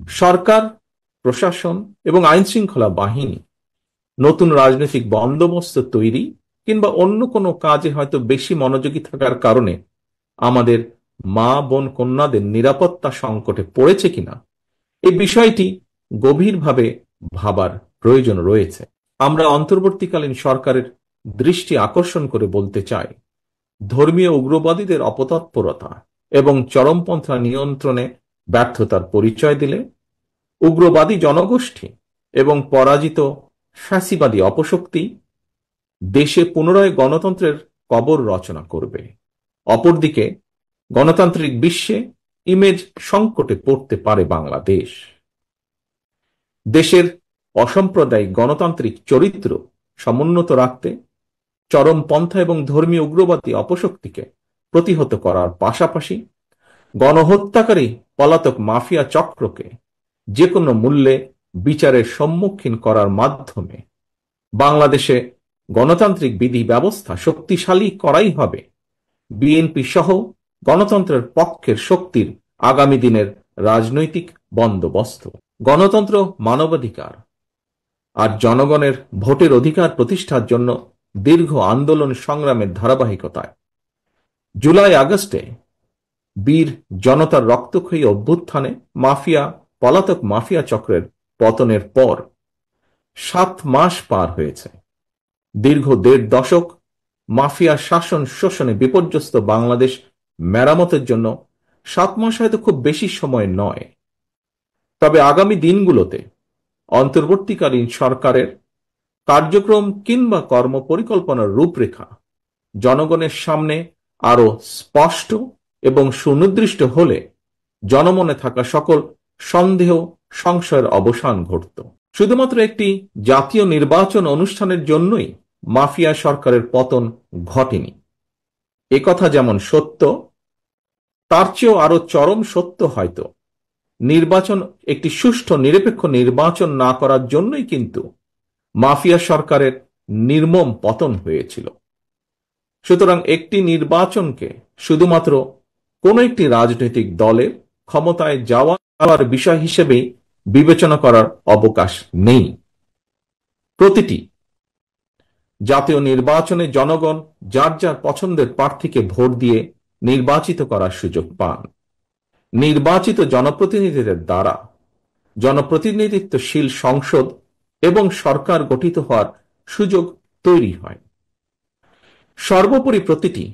সরকার, প্রশাসন এবং আইন শৃঙ্খলা বাহিনী নতুন রাজনৈতিক বন্দোবস্ত তৈরি কিংবা অন্য কোনো কাজে হয়তো বেশি মনোযোগী থাকার কারণে আমাদের মা বোন কন্যাদের নিরাপত্তা সংকটে পড়েছে কিনা এই বিষয়টি গভীরভাবে ভাবার প্রয়োজন রয়েছে। আমরা অন্তর্বর্তীকালীন সরকারের দৃষ্টি আকর্ষণ করে বলতে চাই, ধর্মীয় উগ্রবাদীদের অপতৎপরতা এবং চরমপন্থা নিয়ন্ত্রণে ব্যর্থতার পরিচয় দিলে উগ্রবাদী জনগোষ্ঠী এবং পরাজিত ফ্যাসিবাদী অপশক্তি দেশে পুনরায় গণতন্ত্রের কবর রচনা করবে। অপরদিকে গণতান্ত্রিক বিশ্বে ইমেজ সংকটে পড়তে পারে বাংলাদেশ। দেশের অসাম্প্রদায়িক গণতান্ত্রিক চরিত্র সমুন্নত রাখতে চরমপন্থা এবং ধর্মীয় উগ্রবাদী অপশক্তিকে প্রতিহত করার পাশাপাশি গণহত্যাকারী পলাতক মাফিয়া চক্রকে যে কোনো মূল্যে বিচারের সম্মুখীন করার মাধ্যমে বাংলাদেশে গণতান্ত্রিক বিধি ব্যবস্থা শক্তিশালী করাই হবে বিএনপি সহ গণতন্ত্রের পক্ষের শক্তির আগামী দিনের রাজনৈতিক বন্দোবস্ত। গণতন্ত্র মানবাধিকার আর জনগণের ভোটের অধিকার প্রতিষ্ঠার জন্য দীর্ঘ আন্দোলন সংগ্রামের ধারাবাহিকতায় জুলাই আগস্টে বীর জনতার রক্তক্ষয়ী অভ্যুত্থানে পলাতক মাফিয়া চক্রের পতনের পর 7 মাস পার হয়েছে। দীর্ঘ 1.5 দশক মাফিয়া শাসন শোষণে বিপর্যস্ত বাংলাদেশ মেরামতের জন্য 7 মাস হয়তো খুব বেশি সময় নয়। তবে আগামী দিনগুলোতে অন্তর্বর্তীকালীন সরকারের কার্যক্রম কিংবা কর্মপরিকল্পনার রূপরেখা জনগণের সামনে আরো স্পষ্ট এবং সুনির্দিষ্ট হলে জনমনে থাকা সকল সন্দেহ সংশয়ের অবসান ঘটত। শুধুমাত্র একটি জাতীয় নির্বাচন অনুষ্ঠানের জন্যই মাফিয়া সরকারের পতন ঘটেনি, একথা যেমন সত্য, তার চেয়েও আরো চরম সত্য হয়তো একটি সুষ্ঠু নিরপেক্ষ নির্বাচন না করার জন্যই কিন্তু মাফিয়া সরকারের নির্মম পতন হয়েছিল। সুতরাং একটি নির্বাচনকে শুধুমাত্র কোন একটি রাজনৈতিক দলের ক্ষমতায় যাওয়ার বিষয় হিসেবে বিবেচনা করার অবকাশ নেই। প্রতিটি জাতীয় নির্বাচনে জনগণ যার যার পছন্দের প্রার্থীকে ভোট দিয়ে নির্বাচিত করার সুযোগ পান। নির্বাচিত জনপ্রতিনিধিদের দ্বারা জনপ্রতিনিধিত্বশীল সংসদ এবং সরকার গঠিত হওয়ার সুযোগ তৈরি হয়। সর্বোপরি প্রতিটি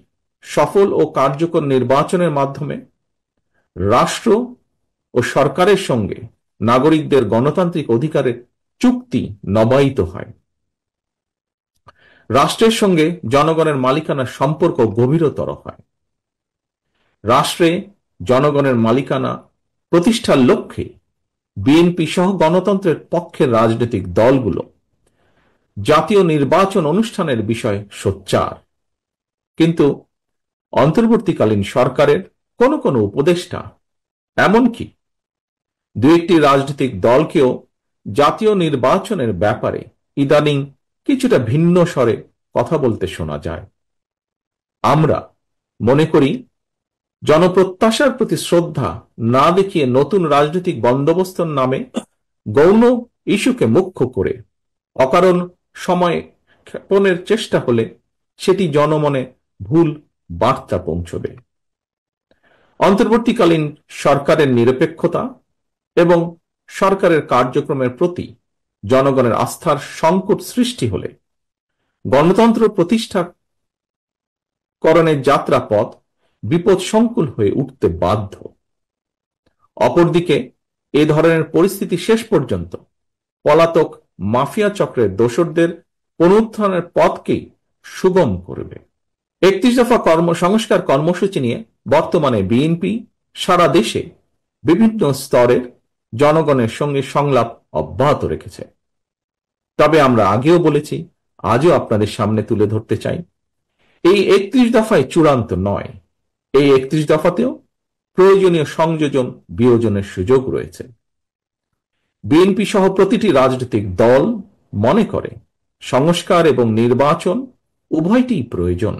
সফল ও কার্যকর নির্বাচনের মাধ্যমে রাষ্ট্র ও সরকারের সঙ্গে নাগরিকদের গণতান্ত্রিক অধিকারের চুক্তি নবায়িত হয়। রাষ্ট্রের সঙ্গে জনগণের মালিকানার সম্পর্ক গভীরতর হয়। রাষ্ট্রে জনগণের মালিকানা প্রতিষ্ঠার লক্ষ্যে বিএনপি সহ গণতন্ত্রের পক্ষের রাজনৈতিক দলগুলো জাতীয় নির্বাচন অনুষ্ঠানের বিষয় সোচ্চার। কিন্তু অন্তর্বর্তীকালীন সরকারের কোন কোন উপদেষ্টা, এমনকি 2-1টি রাজনৈতিক দলকেও জাতীয় নির্বাচনের ব্যাপারে ইদানিং কিছুটা ভিন্ন স্বরে কথা বলতে শোনা যায়। আমরা মনে করি জনপ্রত্যাশার প্রতি শ্রদ্ধা না দেখিয়ে নতুন রাজনৈতিক বন্দোবস্তর নামে গৌণ ইস্যুকে মুখ্য করে অকারণ সময় ক্ষেপণের চেষ্টা হলে সেটি জনমনে ভুল বার্তা পৌঁছবে। অন্তর্বর্তীকালীন সরকারের নিরপেক্ষতা এবং সরকারের কার্যক্রমের প্রতি জনগণের আস্থার সংকট সৃষ্টি হলে গণতন্ত্র প্রতিষ্ঠাকরণের যাত্রাপথ বিপদসংকুল হয়ে উঠতে বাধ্য। অপরদিকে এ ধরনের পরিস্থিতি শেষ পর্যন্ত পলাতক মাফিয়া চক্রের দোসরদের পুনরুত্থানের পথকেই সুগম করবে। 31 দফা কর্মসংস্কার কর্মসূচি নিয়ে বর্তমানে বিএনপি সারা দেশে বিভিন্ন স্তরের জনগণের সঙ্গে সংলাপ অব্যাহত রেখেছে। তবে আমরা আগেও বলেছি, আজও আপনাদের সামনে তুলে ধরতে চাই, এই 31 দফায় চূড়ান্ত নয়। এই 31 দফাতেও প্রয়োজনীয় সংযোজন বিয়োজনের সুযোগ রয়েছে। বিএনপি সহ প্রতিটি রাজনৈতিক দল মনে করে সংস্কার এবং নির্বাচন উভয়টিই প্রয়োজন।